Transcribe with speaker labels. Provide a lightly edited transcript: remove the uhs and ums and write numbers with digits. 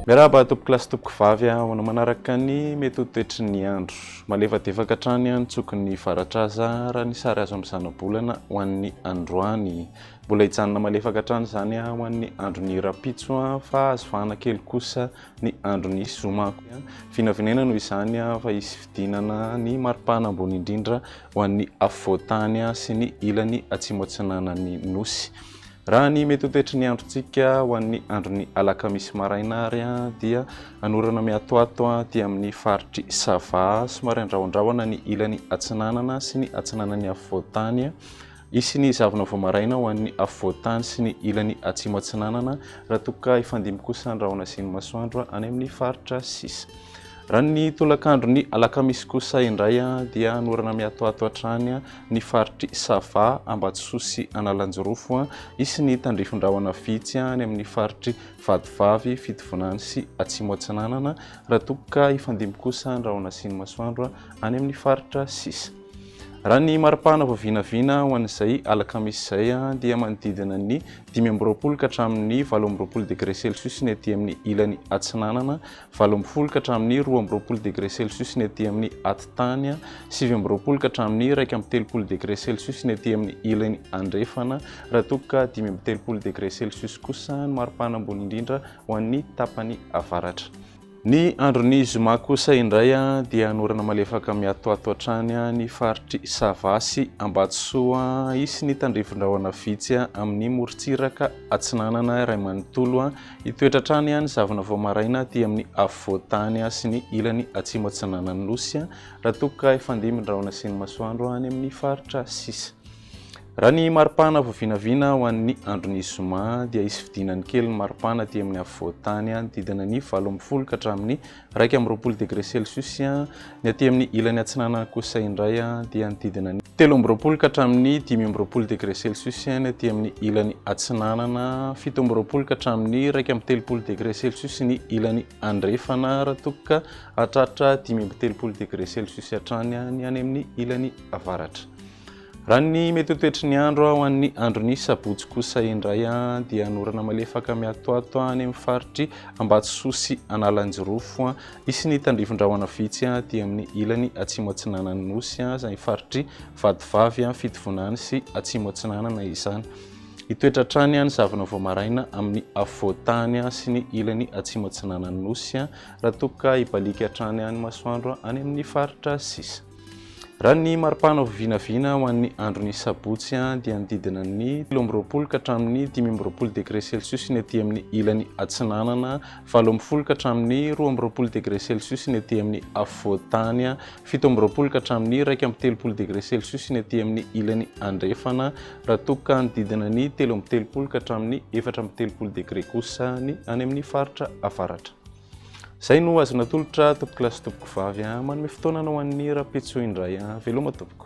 Speaker 1: Miarahaba tompoko lasy tompoko vavy ho anao manaraka ny mety ho toetry ny andro. Malefadefaka hatrany ny tsokon'ny faratraza raha ny sary azo amin'ny zana-bolana ho an'ny androany. Mbola hijanona malefaka hatrany izany ho an'ny andron'ny rapitso fa azo vahana kely kosa ny andron'ny zoma. Vinavinaina noho izany fa hisy fidinana ny maripana ambony indrindra ho an'ny afovoantany sy ny ilany atsimo atsinanan'ny nosy. Raha ny mety ho toetry ny androntsika ho an'ny andron'ny alakamisy maraina ary dia anorana miatoato dia amin'ny faritry sava somary andrahondrahona ny ilany atsinanana sy ny atsinanan'ny afovoantany. Isy ny zavona vao maraina ho an'ny afovoantany sy ny ilany atsimo atsinanana raha toka ifandimy kosa andrahona sy ny masoandro any amin'ny faritra sisa. Raha ny tolakandro ny alakamisy kosa indray dia anorana miatoato hatrany ny faritry sava Ambatsoa sy Analanjorofo. Isy ny tandrifon-drahona vitsy any amin'ny faritry vadivavy Fitovonany sy atsimo atsinanana raha toka ifandimy kosa andrahona sy ny masoandro any amin'ny faritra sisa. Raha ny maripana vao vinavina ho an'izay alakamisy izay dia manodidina ny 5 ka hatramin'ny 8 degré celsius ny aty amin'ny ilany atsinanana, 20 ka hatramin'ny 12 degré celsius ny aty amin'ny atitany, 7 ka hatramin'ny 1 degré celsius ny aty amin'ny ilany andrefana, raha toka 5 degré celsius kosa ny maripana ambony indrindra ho an'ny tapany avaratra. Ny andron'ny zoma kosa indray dia anorana malefaka miatoato hatrany ny faritry sava sy Ambatsoa. Isy ny tandrifon-drahona vitsy amin'ny morontsiraka atsinanana iray manontolo. Hitoetra hatrany ny zavona vao maraina dia amin'ny afovoantany sy ny ilany atsimo atsinanan'ny nosy raha toka ifandimy andrahona sy ny masoandro any amin'ny faritra sisa. Raha ny maripana vao vinavina ho an'ny andron'ny zoma dia isy fidinany kely ny maripana aty amin'ny afovoantany didina ny 20 ka hatramin'ny 1 degré celsius. Ny aty amin'ny ilany atsinanana kosa indray dia didina ny 13 ka hatramin'ny 15 degré celsius. Ny aty amin'ny ilany atsinanana 17 ka hatramin'ny 1 degré celsius ny ilany andrefana raha toka hatratra 17 degré celsius hatrany ny any amin'ny ilany avaratra. Raha ny mety ho toetry ny andro ho an'ny andron'ny sabotsy kosa indray dia anorana malefaka miatoato any amin'ny faritry Ambatsoa sy Analanjorofo. Isy ny tandrifon-drahona vitsy dia amin'ny ilany atsimo atsinanan'ny nosy izay faritry vadivavy Fitovonany sy atsimo atsinanana izany. Hitoetra hatrany ny zavona vao maraina amin'ny afovoantany sy ny ilany atsimo atsinanan'ny nosy raha toka hibalika hatrany any masoandro any amin'ny faritra sisa. Raha ny maripana vao vinavina ho an'ny andron'ny sabotsy dia nodidina ny 17 ka hatramin'ny 15 degré celsius ny aty amin'ny ilany atsinanana, 18 ka hatramin'ny 12 degré celsius ny aty amin'ny afovoantany, 17 ka hatramin'ny 1 degré celsius ny aty amin'ny ilany andrefana raha toka nodidina ny 13 ka hatramin'ny 14 degré kosa ny any amin'ny faritra avaratra. Izay no azona tolotra tompoko lasy tompoko vavy manome fotoana ho an'ny rapitso indray. Veloma tompoko.